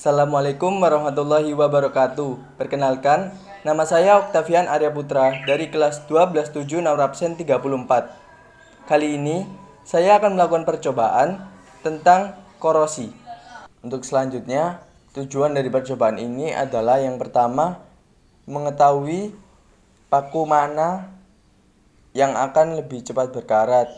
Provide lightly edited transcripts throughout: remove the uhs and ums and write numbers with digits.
Assalamualaikum warahmatullahi wabarakatuh. Perkenalkan, nama saya Oktavian Arya Putra dari kelas 12-7 nomor absen 34. Kali ini, saya akan melakukan percobaan tentang korosi. Untuk selanjutnya, tujuan dari percobaan ini adalah yang pertama, mengetahui paku mana yang akan lebih cepat berkarat.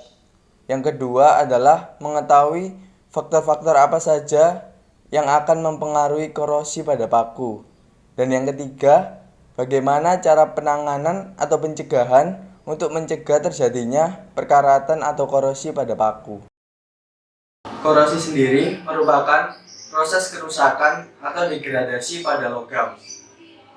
Yang kedua adalah mengetahui faktor-faktor apa saja yang akan mempengaruhi korosi pada paku. Dan yang ketiga, bagaimana cara penanganan atau pencegahan untuk mencegah terjadinya perkaratan atau korosi pada paku. Korosi sendiri merupakan proses kerusakan atau degradasi pada logam.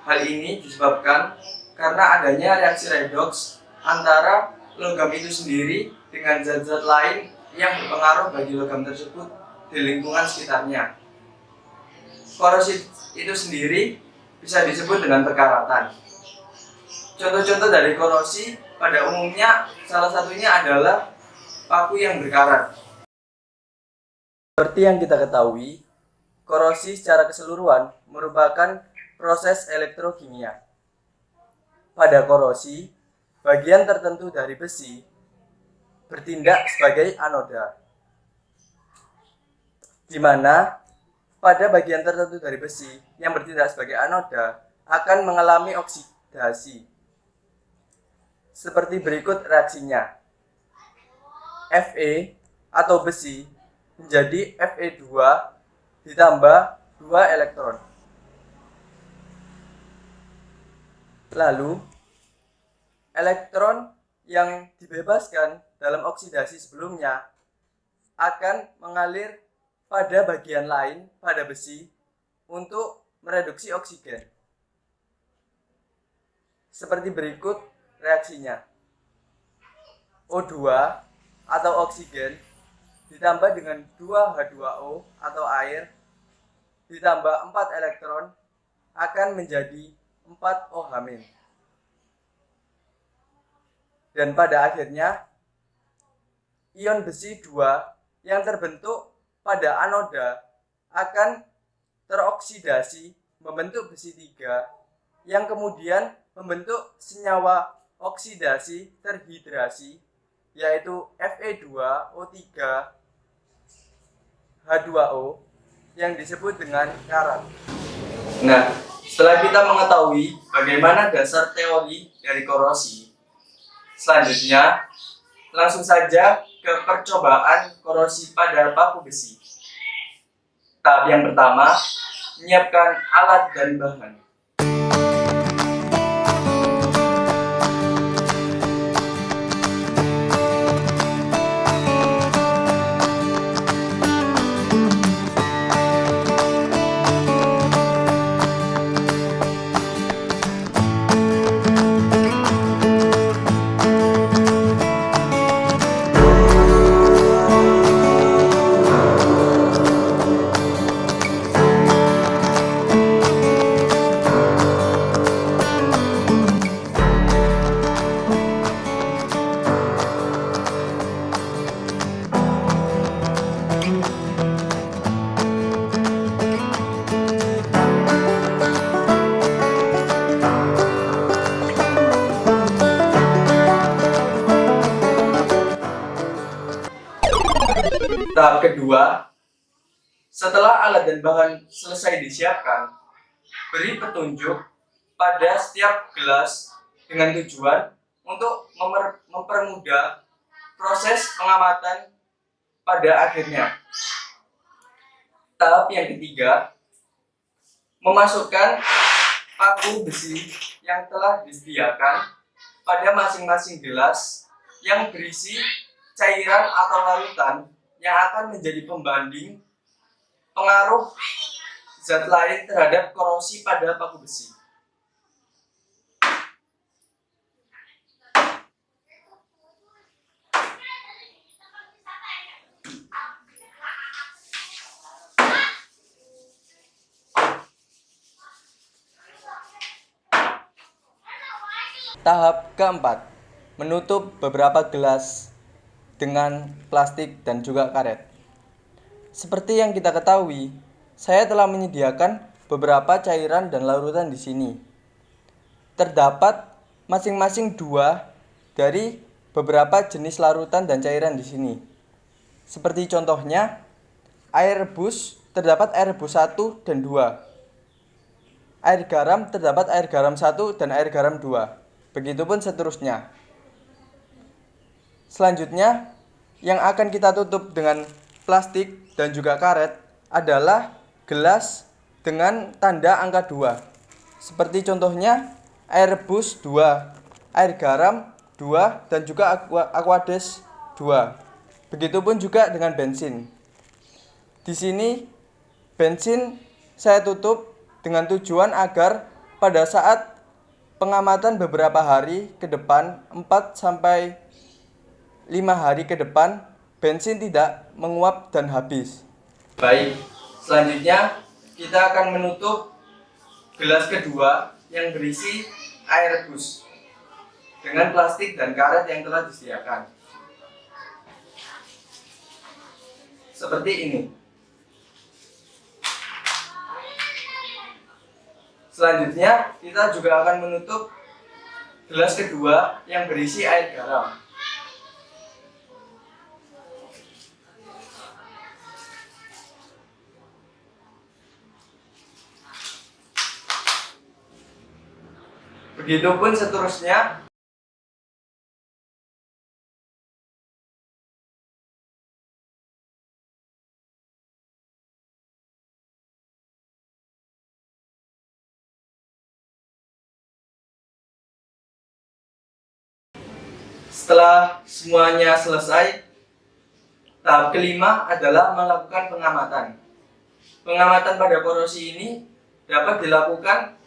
Hal ini disebabkan karena adanya reaksi redoks antara logam itu sendiri dengan zat-zat lain yang berpengaruh bagi logam tersebut di lingkungan sekitarnya. Korosi itu sendiri bisa disebut dengan perkaratan. Contoh-contoh dari korosi pada umumnya salah satunya adalah paku yang berkarat. Seperti yang kita ketahui, korosi secara keseluruhan merupakan proses elektrokimia. Pada korosi, bagian tertentu dari besi bertindak sebagai anoda, di mana pada bagian tertentu dari besi yang bertindak sebagai anoda akan mengalami oksidasi. Seperti berikut reaksinya. Fe atau besi menjadi Fe2 ditambah 2 elektron. Lalu, elektron yang dibebaskan dalam oksidasi sebelumnya akan mengalir pada bagian lain pada besi untuk mereduksi oksigen. Seperti berikut reaksinya. O2 atau oksigen ditambah dengan 2H2O atau air ditambah 4 elektron akan menjadi 4OH-. Dan pada akhirnya ion besi 2 yang terbentuk pada anoda akan teroksidasi membentuk besi 3 yang kemudian membentuk senyawa oksidasi terhidrasi yaitu Fe2O3 H2O yang disebut dengan karat. Nah, setelah kita mengetahui bagaimana dasar teori dari korosi, selanjutnya langsung saja ke percobaan korosi pada paku besi. Tahap yang pertama, menyiapkan alat dan bahan. Tahap kedua, setelah alat dan bahan selesai disiapkan, beri petunjuk pada setiap gelas dengan tujuan untuk mempermudah proses pengamatan pada akhirnya. Tahap yang ketiga, memasukkan paku besi yang telah disediakan pada masing-masing gelas yang berisi cairan atau larutan yang akan menjadi pembanding pengaruh zat lain terhadap korosi pada paku besi. Tahap keempat, menutup beberapa gelas dengan plastik dan juga karet. Seperti yang kita ketahui, saya telah menyediakan beberapa cairan dan larutan di sini. Terdapat masing-masing 2 dari beberapa jenis larutan dan cairan di sini. Seperti contohnya, air rebus terdapat air rebus 1 dan 2. Air garam terdapat air garam 1 dan air garam 2. Begitupun seterusnya. Selanjutnya, yang akan kita tutup dengan plastik dan juga karet adalah gelas dengan tanda angka 2. Seperti contohnya, air rebus 2, air garam 2, dan juga aquades 2. Begitupun juga dengan bensin. Di sini, bensin saya tutup dengan tujuan agar pada saat pengamatan beberapa hari ke depan, 4-5 hari ke depan, bensin tidak menguap dan habis. Baik, selanjutnya kita akan menutup gelas kedua yang berisi air rebus dengan plastik dan karet yang telah disediakan. Seperti ini. Selanjutnya, kita juga akan menutup gelas kedua yang berisi air garam. Begitupun seterusnya. Setelah semuanya selesai, tahap kelima adalah melakukan pengamatan. Pengamatan pada korosi ini dapat dilakukan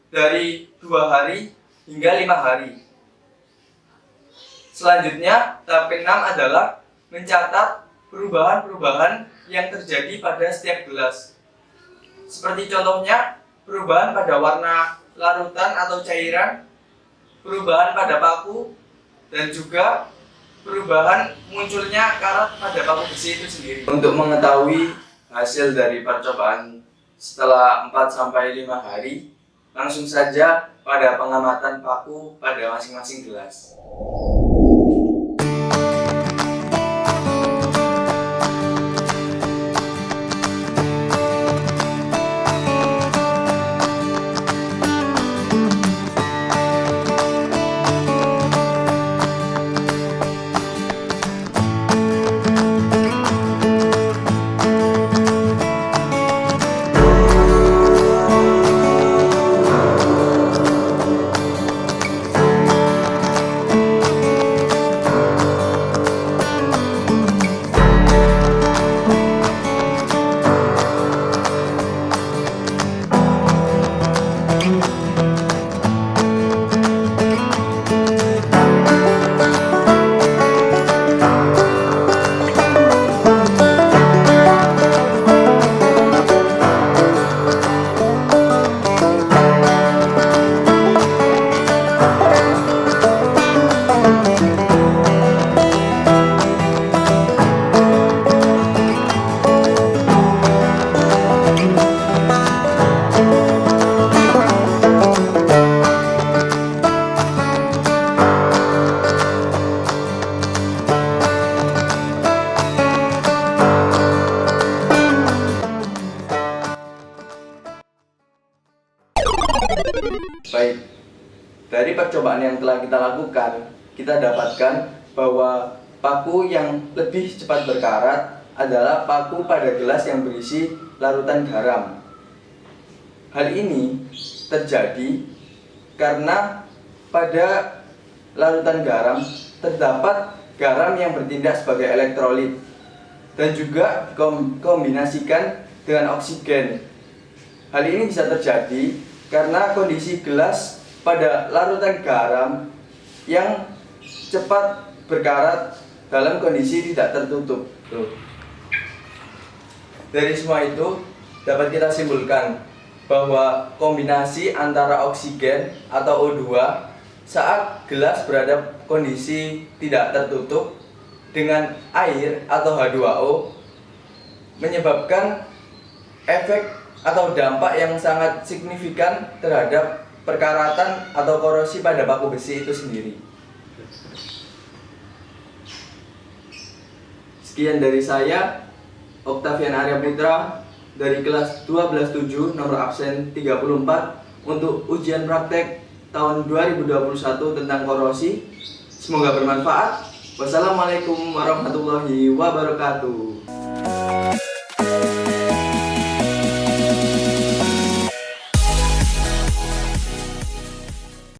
dari 2 hari hingga 5 hari. Selanjutnya, tahap ke-6 adalah mencatat perubahan-perubahan yang terjadi pada setiap gelas. Seperti contohnya, perubahan pada warna larutan atau cairan, perubahan pada paku, dan juga perubahan munculnya karat pada paku besi itu sendiri. Untuk mengetahui hasil dari percobaan setelah 4-5 hari, langsung saja pada pengamatan paku pada masing-masing gelas. Baik, dari percobaan yang telah kita lakukan, kita dapatkan bahwa paku yang lebih cepat berkarat adalah paku pada gelas yang berisi larutan garam. Hal ini terjadi karena pada larutan garam terdapat garam yang bertindak sebagai elektrolit dan juga dikombinasikan dengan oksigen. Hal ini bisa terjadi karena kondisi gelas pada larutan garam yang cepat berkarat dalam kondisi tidak tertutup. Dari semua itu dapat kita simpulkan bahwa kombinasi antara oksigen atau O2 saat gelas berada kondisi tidak tertutup dengan air atau H2O menyebabkan efek atau dampak yang sangat signifikan terhadap perkaratan atau korosi pada paku besi itu sendiri. Sekian dari saya, Octavian Arya Putra dari kelas 12.7 nomor absen 34 untuk ujian praktek tahun 2021 tentang korosi. Semoga bermanfaat. Wassalamualaikum warahmatullahi wabarakatuh.